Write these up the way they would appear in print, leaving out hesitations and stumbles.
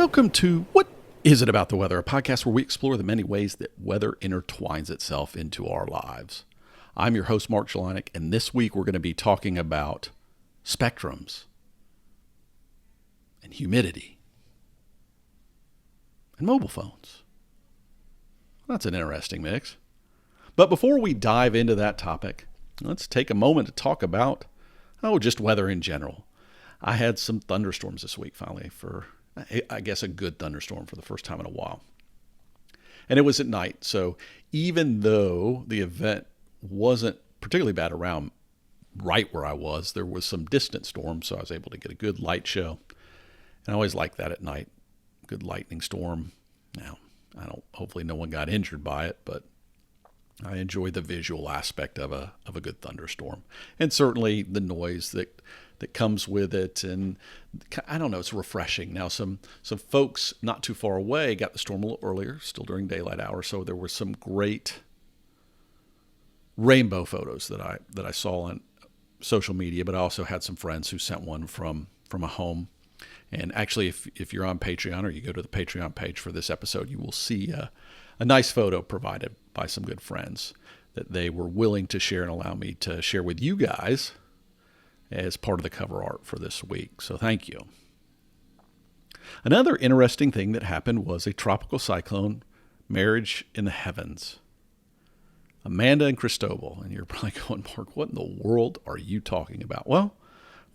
Welcome to What Is It About the Weather, a podcast where we explore the many ways that weather intertwines itself into our lives. I'm your host, Mark Jelonic, and this week we're going to be talking about spectrums and humidity and mobile phones. That's an interesting mix. But before we dive into that topic, let's take a moment to talk about, just weather in general. I had some thunderstorms this week finally for, I guess, a good thunderstorm for the first time in a while. And it was at night, so even though the event wasn't particularly bad around right where I was, there was some distant storms, so I was able to get a good light show. And I always like that at night, good lightning storm. Now, hopefully no one got injured by it, but I enjoy the visual aspect of a good thunderstorm. And certainly the noise that comes with it, and it's refreshing. Now, some folks not too far away got the storm a little earlier, still during daylight hours, so there were some great rainbow photos that I saw on social media, but I also had some friends who sent one from a home. And actually, if you're on Patreon or you go to the Patreon page for this episode, you will see a nice photo provided by some good friends that they were willing to share and allow me to share with you guys as part of the cover art for this week. So thank you. Another interesting thing that happened was a tropical cyclone marriage in the heavens. Amanda and Cristobal. And you're probably going, Mark, what in the world are you talking about? Well,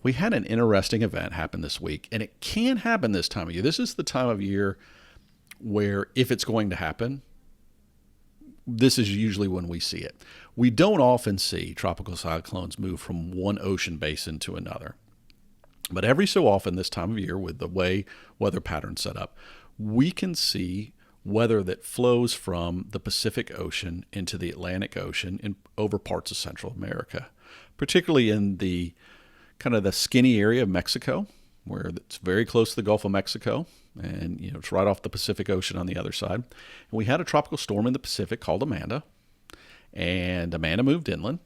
we had an interesting event happen this week, and it can happen this time of year. This is the time of year where if it's going to happen, this is usually when we see it. We don't often see tropical cyclones move from one ocean basin to another. But every so often this time of year, with the way weather patterns set up, we can see weather that flows from the Pacific Ocean into the Atlantic Ocean and over parts of Central America, particularly in the kind of the skinny area of Mexico, where it's very close to the Gulf of Mexico, and it's right off the Pacific Ocean on the other side. And we had a tropical storm in the Pacific called Amanda, and Amanda moved inland,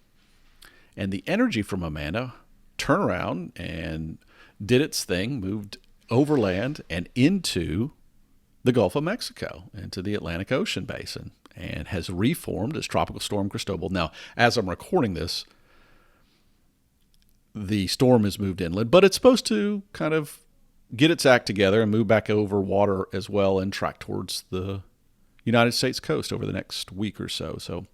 and the energy from Amanda turned around and did its thing, moved overland and into the Gulf of Mexico, into the Atlantic Ocean basin, and has reformed as Tropical Storm Cristobal. Now, as I'm recording this, the storm has moved inland, but it's supposed to kind of get its act together and move back over water as well and track towards the United States coast over the next week or so. So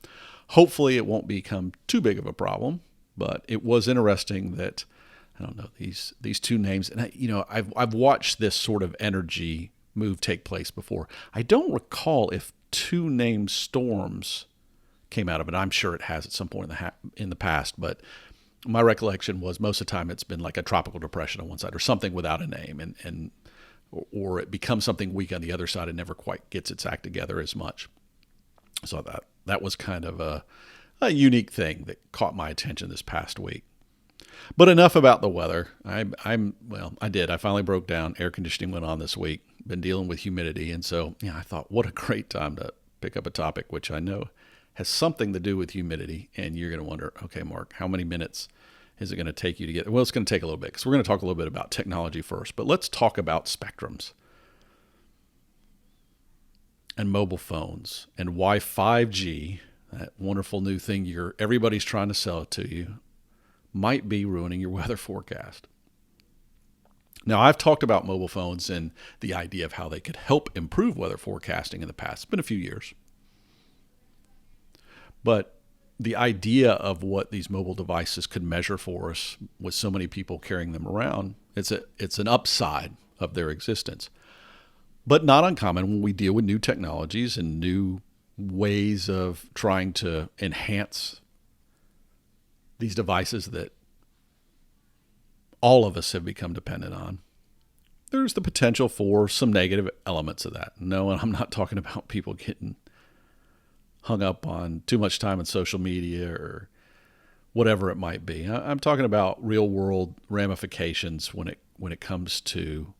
hopefully it won't become too big of a problem, but it was interesting that, these two names, and I've watched this sort of energy move take place before. I don't recall if two named storms came out of it. I'm sure it has at some point in the past, but my recollection was most of the time it's been like a tropical depression on one side or something without a name, or it becomes something weak on the other side and never quite gets its act together as much. So that was kind of a unique thing that caught my attention this past week. But enough about the weather. I finally broke down. Air conditioning went on this week. Been dealing with humidity, and so I thought, what a great time to pick up a topic which I know has something to do with humidity. And you're going to wonder, okay, Mark, how many minutes is it going to take you to get? Well, it's going to take a little bit because we're going to talk a little bit about technology first. But let's talk about spectrums and mobile phones and why 5G, that wonderful new thing everybody's trying to sell it to you, might be ruining your weather forecast. Now, I've talked about mobile phones and the idea of how they could help improve weather forecasting in the past. It's been a few years. But the idea of what these mobile devices could measure for us with so many people carrying them around, it's an upside of their existence. But not uncommon when we deal with new technologies and new ways of trying to enhance these devices that all of us have become dependent on. There's the potential for some negative elements of that. No, I'm not talking about people getting hung up on too much time on social media or whatever it might be. I'm talking about real world ramifications when it comes to,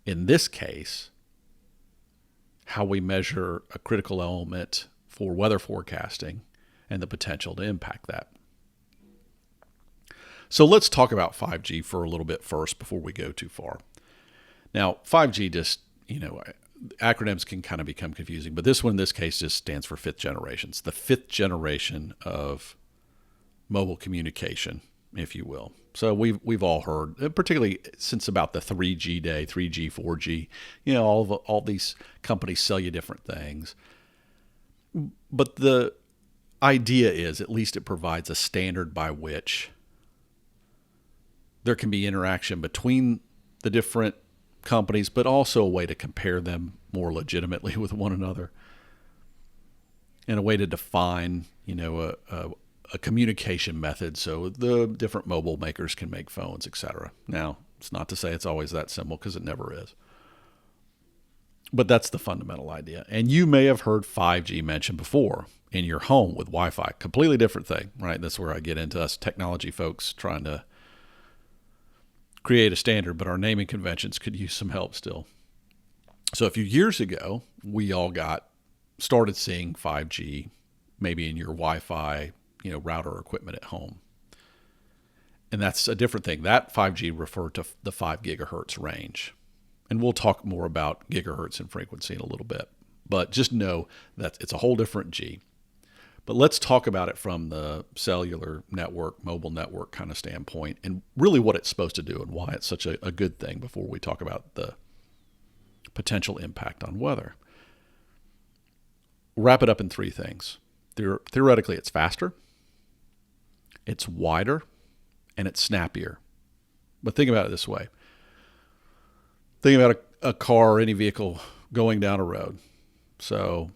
in this case, how we measure a critical element for weather forecasting and the potential to impact that. So let's talk about 5G for a little bit first before we go too far. Now, 5G just acronyms can kind of become confusing, but this one in this case just stands for fifth generation. It's the fifth generation of mobile communication, if you will. So we've all heard, particularly since about the 3G day, 3G, 4G, all these companies sell you different things. But the idea is, at least it provides a standard by which there can be interaction between the different companies, but also a way to compare them more legitimately with one another, and a way to define, a communication method so the different mobile makers can make phones, etc. Now, it's not to say it's always that simple, because it never is. But that's the fundamental idea. And you may have heard 5G mentioned before in your home with Wi-Fi. Completely different thing, right? That's where I get into us technology folks trying to create a standard, but our naming conventions could use some help still. So a few years ago, we all started seeing 5G maybe in your Wi-Fi, router equipment at home. And that's a different thing. That 5G referred to the 5 gigahertz range. And we'll talk more about gigahertz and frequency in a little bit. But just know that it's a whole different G. But let's talk about it from the cellular network, mobile network kind of standpoint, and really what it's supposed to do and why it's such a good thing before we talk about the potential impact on weather. We'll wrap it up in 3 things. Theoretically, it's faster, it's wider, and it's snappier. But think about it this way. Think about a car or any vehicle going down a road. So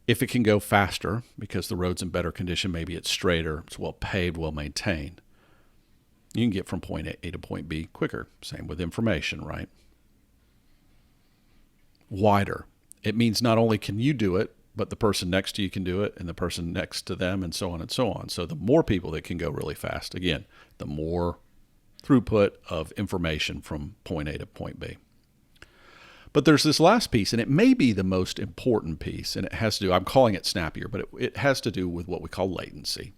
if it can go faster because the road's in better condition, maybe it's straighter, it's well paved, well maintained, you can get from point A to point B quicker. Same with information, right? Wider. It means not only can you do it, but the person next to you can do it, and the person next to them, and so on and so on. So the more people that can go really fast, again, the more throughput of information from point A to point B. But there's this last piece, and it may be the most important piece, and it has to do, I'm calling it snappier, but it has to do with what we call latency.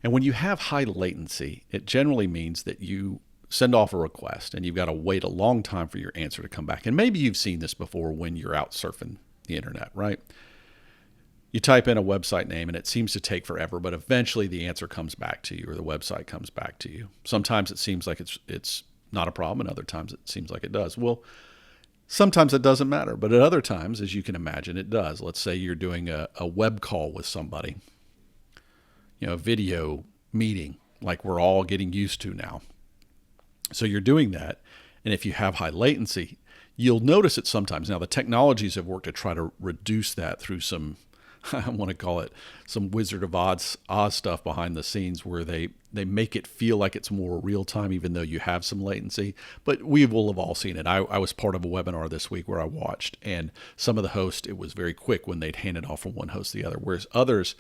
And when you have high latency, it generally means that you send off a request, and you've got to wait a long time for your answer to come back. And maybe you've seen this before when you're out surfing the internet, right? You type in a website name, and it seems to take forever, but eventually the answer comes back to you, or the website comes back to you. Sometimes it seems like it's not a problem, and other times it seems like it does. Well, sometimes it doesn't matter, but at other times, as you can imagine, it does. Let's say you're doing a web call with somebody, a video meeting like we're all getting used to now. So you're doing that, and if you have high latency, you'll notice it sometimes. Now, the technologies have worked to try to reduce that through some, I want to call it some Wizard of Oz stuff behind the scenes, where they make it feel like it's more real time, even though you have some latency. But we will have all seen it. I was part of a webinar this week where I watched, and some of the hosts, it was very quick when they'd hand it off from one host to the other, whereas others,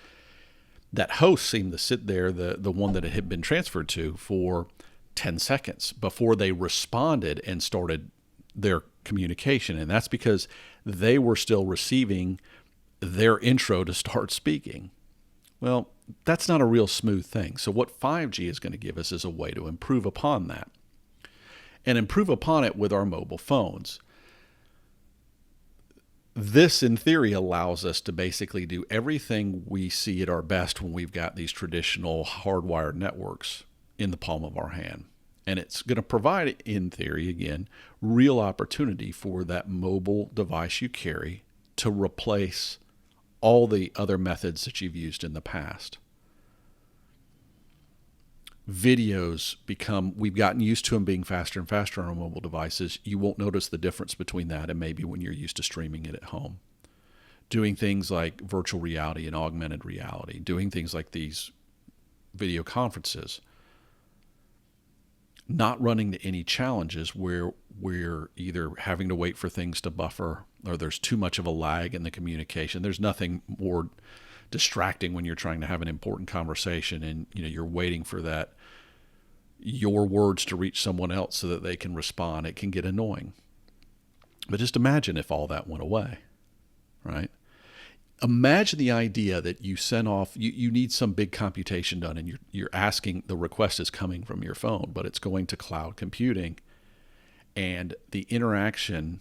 that host seemed to sit there, the one that it had been transferred to, for 10 seconds before they responded and started their communication. And that's because they were still receiving their intro to start speaking. Well, that's not a real smooth thing. So what 5G is going to give us is a way to improve upon that, and improve upon it with our mobile phones. This, in theory, allows us to basically do everything we see at our best when we've got these traditional hardwired networks in the palm of our hand. And it's going to provide, in theory, again, real opportunity for that mobile device you carry to replace all the other methods that you've used in the past. Videos we've gotten used to them being faster and faster on our mobile devices. You won't notice the difference between that and maybe when you're used to streaming it at home. Doing things like virtual reality and augmented reality, doing things like these video conferences, not running into any challenges where we're either having to wait for things to buffer or there's too much of a lag in the communication. There's nothing more distracting when you're trying to have an important conversation and you're waiting for your words to reach someone else so that they can respond. It can get annoying. But just imagine if all that went away, right? Imagine the idea that you send off, you need some big computation done, and you're asking, the request is coming from your phone, but it's going to cloud computing, and the interaction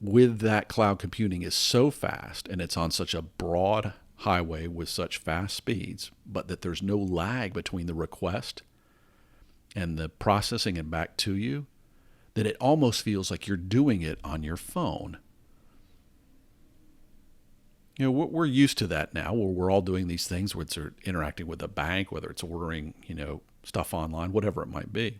with that cloud computing is so fast and it's on such a broad highway with such fast speeds, but that there's no lag between the request and the processing and back to you, that it almost feels like you're doing it on your phone. You know, we're used to that now, where we're all doing these things, whether it's interacting with a bank, whether it's ordering, stuff online, whatever it might be.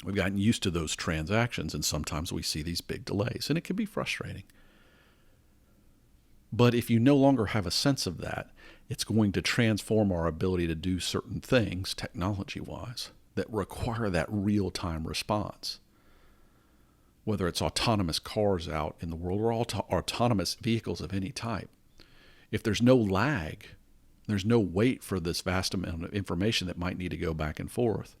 We've gotten used to those transactions, and sometimes we see these big delays, and it can be frustrating. But if you no longer have a sense of that, it's going to transform our ability to do certain things technology-wise that require that real-time response. Whether it's autonomous cars out in the world or autonomous vehicles of any type. If there's no lag, there's no wait for this vast amount of information that might need to go back and forth,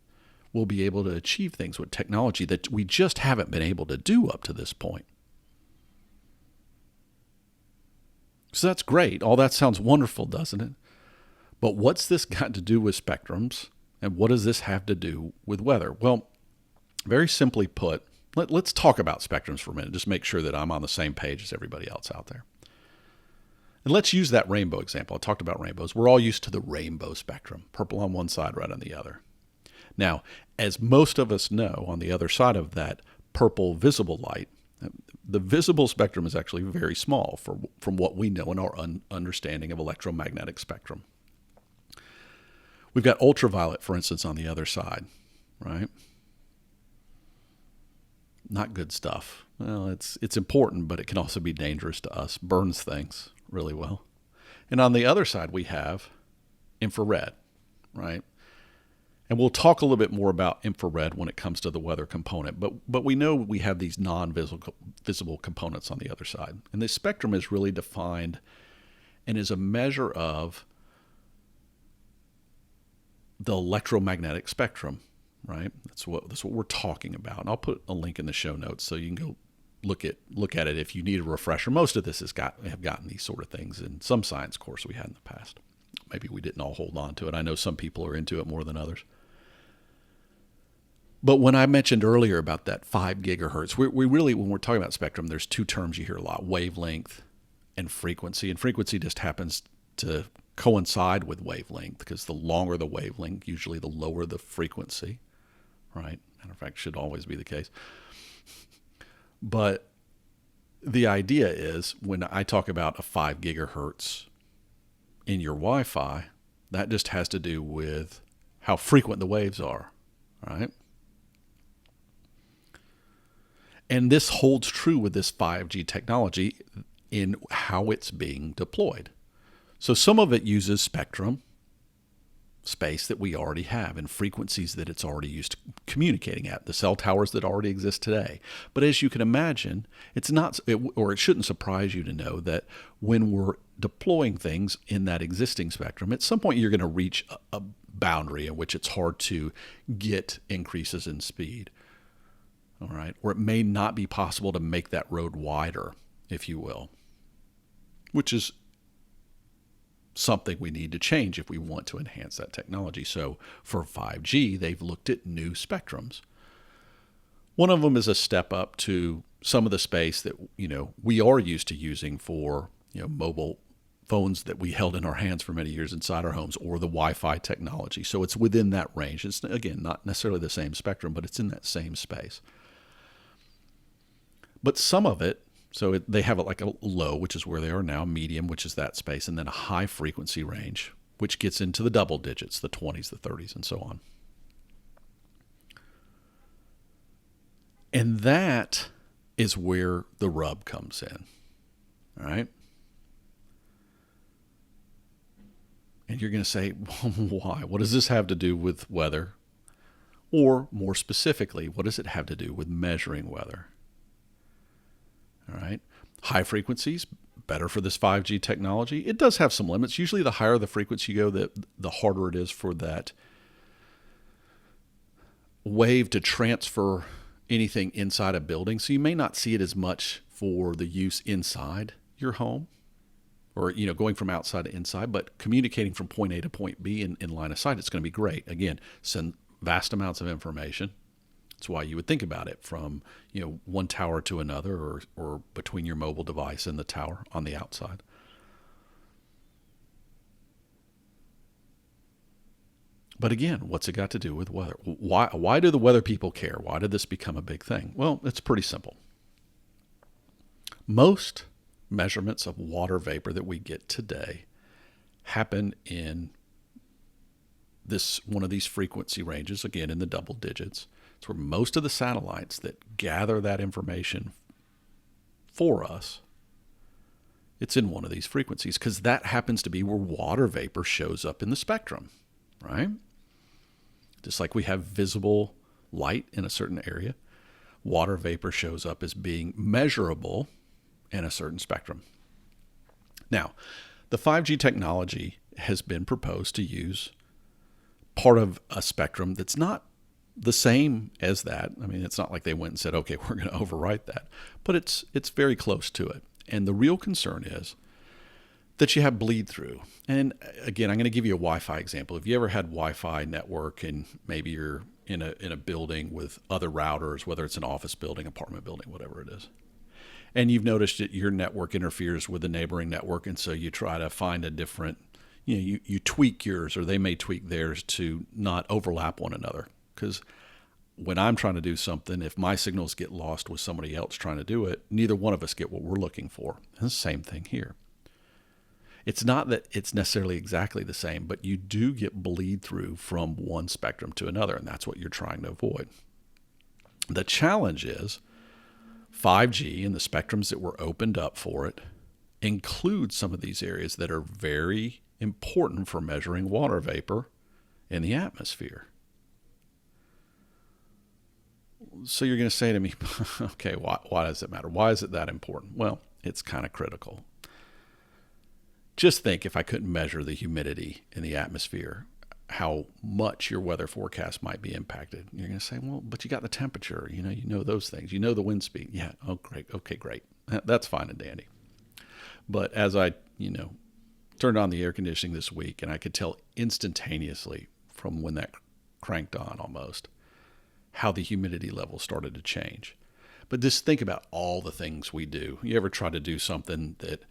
we'll be able to achieve things with technology that we just haven't been able to do up to this point. So that's great. All that sounds wonderful, doesn't it? But what's this got to do with spectrums? And what does this have to do with weather? Well, very simply put, let's talk about spectrums for a minute. Just make sure that I'm on the same page as everybody else out there. And let's use that rainbow example. I talked about rainbows. We're all used to the rainbow spectrum, purple on one side, red on the other. Now, as most of us know, on the other side of that purple visible light, the visible spectrum is actually very small from what we know in our understanding of electromagnetic spectrum. We've got ultraviolet, for instance, on the other side, right? Not good stuff. Well, it's important, but it can also be dangerous to us. Burns things really well. And on the other side, we have infrared, right? And we'll talk a little bit more about infrared when it comes to the weather component, but we know we have these non-visible components on the other side. And this spectrum is really defined and is a measure of the electromagnetic spectrum, right? That's what we're talking about. And I'll put a link in the show notes so you can go look at it if you need a refresher. Most of this have gotten these sort of things in some science course we had in the past. Maybe we didn't all hold on to it. I know some people are into it more than others. But when I mentioned earlier about that 5 gigahertz, we really, when we're talking about spectrum, there's two terms you hear a lot: wavelength and frequency. And frequency just happens to coincide with wavelength, because the longer the wavelength, usually the lower the frequency, right? Matter of fact, should always be the case. But the idea is, when I talk about a 5 gigahertz in your Wi-Fi, that just has to do with how frequent the waves are, right? And this holds true with this 5G technology in how it's being deployed. So some of it uses spectrum, space that we already have, and frequencies that it's already used to communicating at, the cell towers that already exist today. But as you can imagine, it shouldn't surprise you to know that when we're deploying things in that existing spectrum, at some point you're going to reach a boundary in which it's hard to get increases in speed. All right, or it may not be possible to make that road wider, if you will, which is something we need to change if we want to enhance that technology. So for 5G, they've looked at new spectrums. One of them is a step up to some of the space that we are used to using for mobile phones that we held in our hands for many years inside our homes, or the Wi-Fi technology. So it's within that range. It's, again, not necessarily the same spectrum, but it's in that same space. But some of it, so they have it like a low, which is where they are now, medium, which is that space, and then a high frequency range, which gets into the double digits, the 20s, the 30s, and so on. And that is where the rub comes in, all right? And you're going to say, well, why? What does this have to do with weather? Or more specifically, what does it have to do with measuring weather? All right. High frequencies, better for this 5G technology. It does have some limits. Usually the higher the frequency you go, the harder it is for that wave to transfer anything inside a building. So you may not see it as much for the use inside your home, or going from outside to inside, but communicating from point A to point B in line of sight, it's going to be great. Again, send vast amounts of information. That's why you would think about it from, one tower to another, or between your mobile device and the tower on the outside. But again, what's it got to do with weather? Why do the weather people care? Why did this become a big thing? Well, it's pretty simple. Most measurements of water vapor that we get today happen in one of these frequency ranges, again in the double digits. It's where most of the satellites that gather that information for us, it's in one of these frequencies, because that happens to be where water vapor shows up in the spectrum, right? Just like we have visible light in a certain area, water vapor shows up as being measurable in a certain spectrum. Now, the 5G technology has been proposed to use part of a spectrum that's not the same as that. I mean, it's not like they went and said, okay, we're going to overwrite that, but it's very close to it. And the real concern is that you have bleed through. And again, I'm going to give you a Wi-Fi example. If you ever had Wi-Fi network and maybe you're in a building with other routers, whether it's an office building, apartment building, whatever it is, and you've noticed that your network interferes with the neighboring network, and so you try to find a different, you tweak yours, or they may tweak theirs to not overlap one another. Because when I'm trying to do something, if my signals get lost with somebody else trying to do it, neither one of us get what we're looking for. And the same thing here. It's not that it's necessarily exactly the same, but you do get bleed through from one spectrum to another, and that's what you're trying to avoid. The challenge is 5G and the spectrums that were opened up for it include some of these areas that are very important for measuring water vapor in the atmosphere. So you're going to say to me, okay, why does it matter? Why is it that important? Well, it's kind of critical. Just think, if I couldn't measure the humidity in the atmosphere, how much your weather forecast might be impacted. You're going to say, well, but you got the temperature, you know those things, the wind speed. Yeah, oh, great. Okay, great. That's fine and dandy. But as I, turned on the air conditioning this week, and I could tell instantaneously from when that cranked on almost, how the humidity level started to change. But just think about all the things we do. You ever try to do something that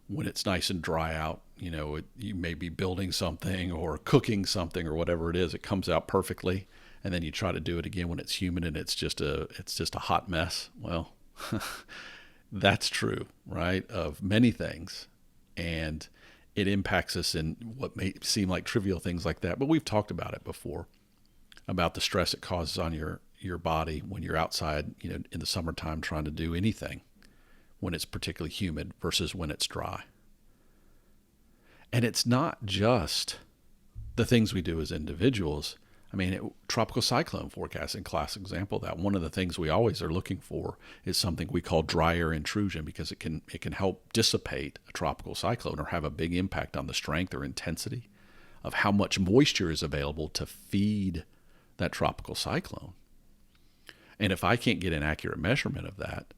when it's nice and dry out, you may be building something or cooking something or whatever it is, it comes out perfectly, and then you try to do it again when it's humid and it's just a hot mess. Well, that's true, right, of many things. And it impacts us in what may seem like trivial things like that. But we've talked about it before, about the stress it causes on your body when you're outside, in the summertime trying to do anything when it's particularly humid versus when it's dry. And it's not just the things we do as individuals. I mean, tropical cyclone forecasting, classic example of that. One of the things we always are looking for is something we call dry air intrusion, because it can help dissipate a tropical cyclone or have a big impact on the strength or intensity of how much moisture is available to feed that tropical cyclone. And if I can't get an accurate measurement of that,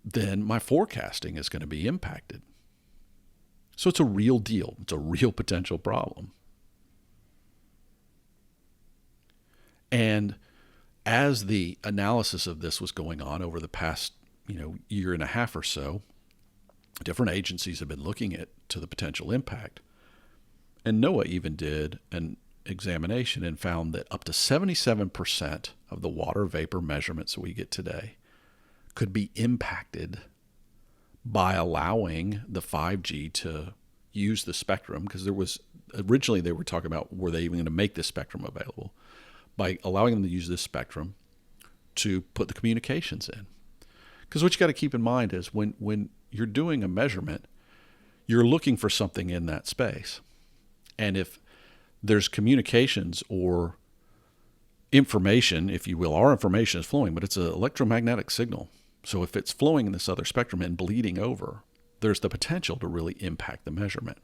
then my forecasting is going to be impacted. So it's a real deal. It's a real potential problem. And as the analysis of this was going on over the past, year and a half or so, different agencies have been looking to the potential impact. And NOAA even did an examination and found that up to 77% of the water vapor measurements that we get today could be impacted by allowing the 5G to use the spectrum, because originally they were talking about, were they even going to make this spectrum available, by allowing them to use this spectrum to put the communications in. Because what you got to keep in mind is when you're doing a measurement, you're looking for something in that space. And if there's communications or information, if you will, our information is flowing, but it's an electromagnetic signal. So if it's flowing in this other spectrum and bleeding over, there's the potential to really impact the measurement.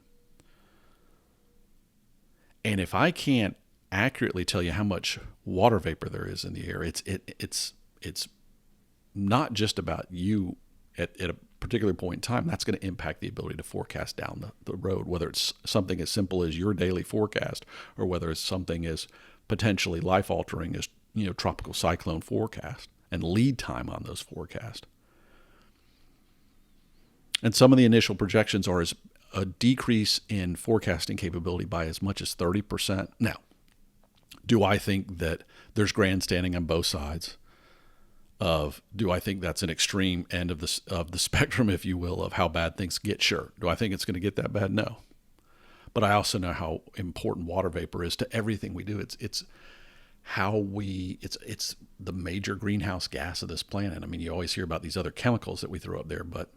And if I can't accurately tell you how much water vapor there is in the air, it's not just about you at a particular point in time. That's going to impact the ability to forecast down the road, whether it's something as simple as your daily forecast or whether it's something as potentially life-altering as tropical cyclone forecast and lead time on those forecasts. And some of the initial projections are as a decrease in forecasting capability by as much as 30%. Now, do I think that there's grandstanding on both sides? Do I think that's an extreme end of the spectrum, if you will, of how bad things get? Sure. Do I think it's going to get that bad? No. But I also know how important water vapor is to everything we do. It's the major greenhouse gas of this planet. I mean, you always hear about these other chemicals that we throw up there, but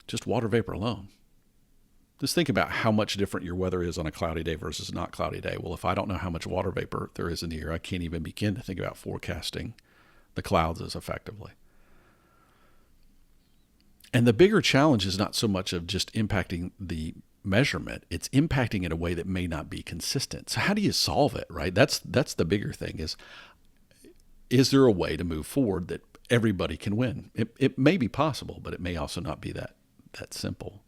just water vapor alone. Just think about how much different your weather is on a cloudy day versus a not cloudy day. Well, if I don't know how much water vapor there is in the air, I can't even begin to think about forecasting the clouds as effectively. And the bigger challenge is not so much of just impacting the measurement, it's impacting in a way that may not be consistent. So how do you solve it, right? That's the bigger thing is there a way to move forward that everybody can win? It may be possible, but it may also not be that simple.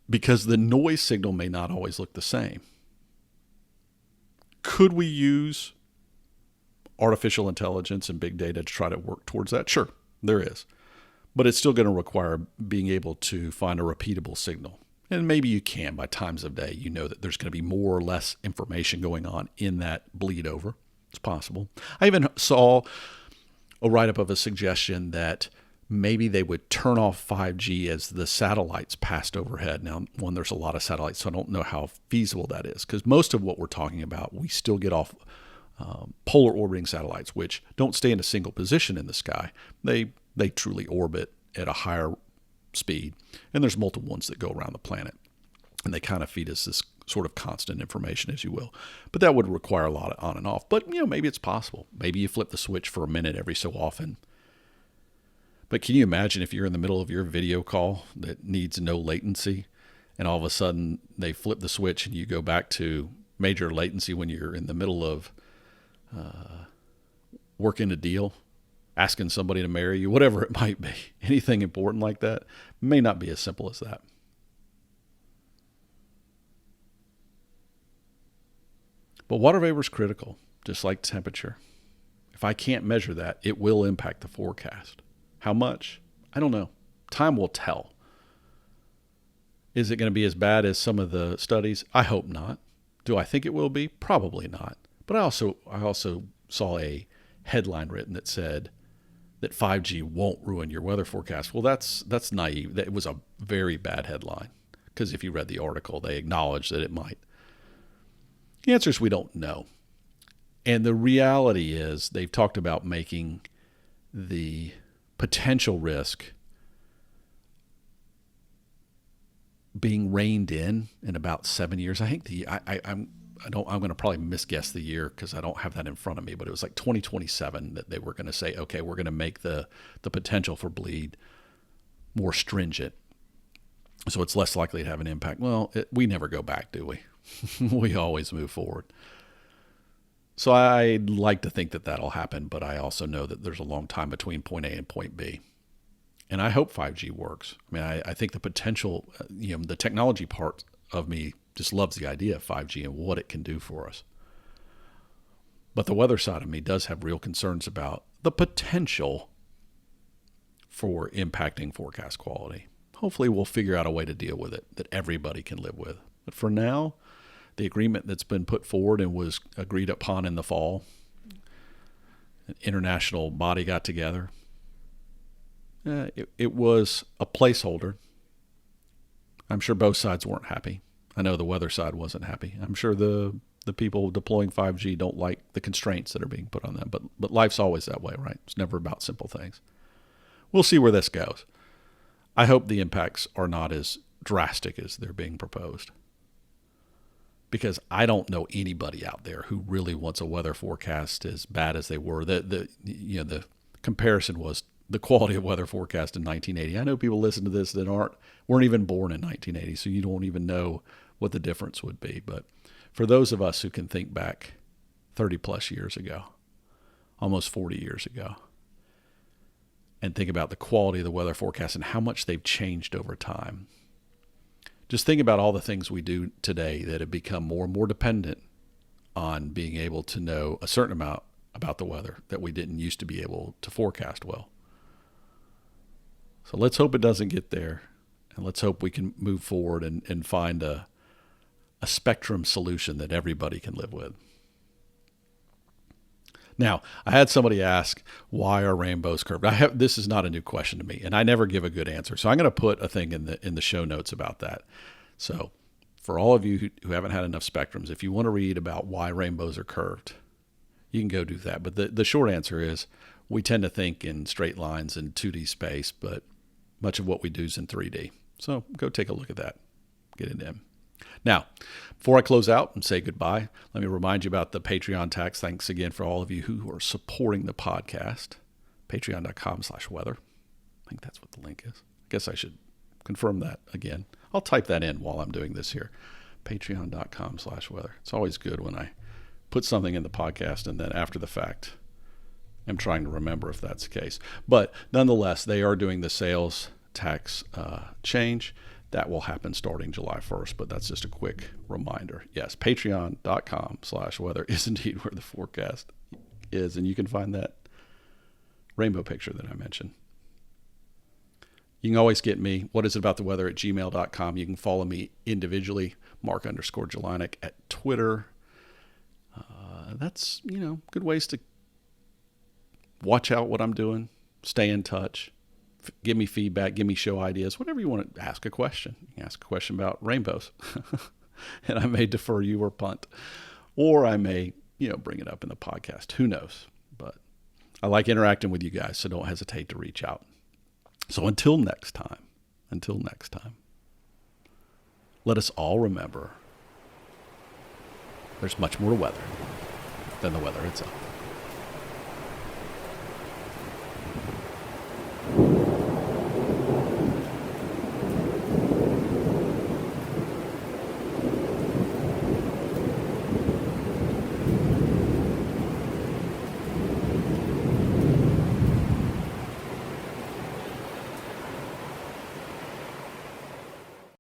Because the noise signal may not always look the same. Could we use artificial intelligence and big data to try to work towards that? Sure, there is. But it's still going to require being able to find a repeatable signal. And maybe you can by times of day. You know that there's going to be more or less information going on in that bleed over. It's possible. I even saw a write-up of a suggestion that maybe they would turn off 5G as the satellites passed overhead. Now, there's a lot of satellites, so I don't know how feasible that is, because most of what we're talking about, we still get off polar orbiting satellites, which don't stay in a single position in the sky. They truly orbit at a higher speed, and there's multiple ones that go around the planet, and they kind of feed us this sort of constant information, as you will. But that would require a lot of on and off. But, maybe it's possible. Maybe you flip the switch for a minute every so often. But can you imagine if you're in the middle of your video call that needs no latency, and all of a sudden they flip the switch and you go back to major latency when you're in the middle of working a deal, asking somebody to marry you, whatever it might be. Anything important like that may not be as simple as that. But water vapor is critical, just like temperature. If I can't measure that, it will impact the forecast. How much? I don't know. Time will tell. Is it going to be as bad as some of the studies? I hope not. Do I think it will be? Probably not. But I also saw a headline written that said that 5G won't ruin your weather forecast. Well, that's naive. That was a very bad headline, because if you read the article, they acknowledged that it might. The answer is we don't know. And the reality is they've talked about making the potential risk being reined in about 7 years. I think I'm going to probably misguess the year because I don't have that in front of me, but it was like 2027 that they were going to say, okay, we're going to make the potential for bleed more stringent, so it's less likely to have an impact. Well, we never go back, do we? We always move forward. So I'd like to think that that'll happen, but I also know that there's a long time between point A and point B. And I hope 5G works. I mean, I think the potential, the technology part of me just loves the idea of 5G and what it can do for us. But the weather side of me does have real concerns about the potential for impacting forecast quality. Hopefully we'll figure out a way to deal with it that everybody can live with. But for now, the agreement that's been put forward and was agreed upon in the fall, an international body got together. It was a placeholder. I'm sure both sides weren't happy. I know the weather side wasn't happy. I'm sure the people deploying 5G don't like the constraints that are being put on them. But life's always that way, right? It's never about simple things. We'll see where this goes. I hope the impacts are not as drastic as they're being proposed, because I don't know anybody out there who really wants a weather forecast as bad as they were. The comparison was the quality of weather forecast in 1980. I know people listen to this that weren't even born in 1980, so you don't even know what the difference would be. But for those of us who can think back 30 plus years ago, almost 40 years ago, and think about the quality of the weather forecast and how much they've changed over time. Just think about all the things we do today that have become more and more dependent on being able to know a certain amount about the weather that we didn't used to be able to forecast well. So let's hope it doesn't get there, and let's hope we can move forward and find a spectrum solution that everybody can live with. Now, I had somebody ask, why are rainbows curved? This is not a new question to me, and I never give a good answer. So I'm going to put a thing in the show notes about that. So for all of you who haven't had enough spectrums, if you want to read about why rainbows are curved, you can go do that. But the short answer is we tend to think in straight lines in 2D space, but much of what we do is in 3D. So go take a look at that. Get into them. Now, before I close out and say goodbye, let me remind you about the Patreon tax. Thanks again for all of you who are supporting the podcast. Patreon.com/weather. I think that's what the link is. I guess I should confirm that again. I'll type that in while I'm doing this here. Patreon.com/weather. It's always good when I put something in the podcast and then after the fact, I'm trying to remember if that's the case. But nonetheless, they are doing the sales tax change. That will happen starting July 1st, but that's just a quick reminder. Yes, patreon.com/weather is indeed where the forecast is, and you can find that rainbow picture that I mentioned. You can always get me, whatisabouttheweather@gmail.com. You can follow me individually, Mark_Jelinek at Twitter. That's, good ways to watch out what I'm doing, stay in touch. Give me feedback, give me show ideas, whatever you want to ask a question. You can ask a question about rainbows, and I may defer you or punt, or I may, bring it up in the podcast. Who knows? But I like interacting with you guys, so don't hesitate to reach out. So until next time, let us all remember there's much more to weather than the weather itself.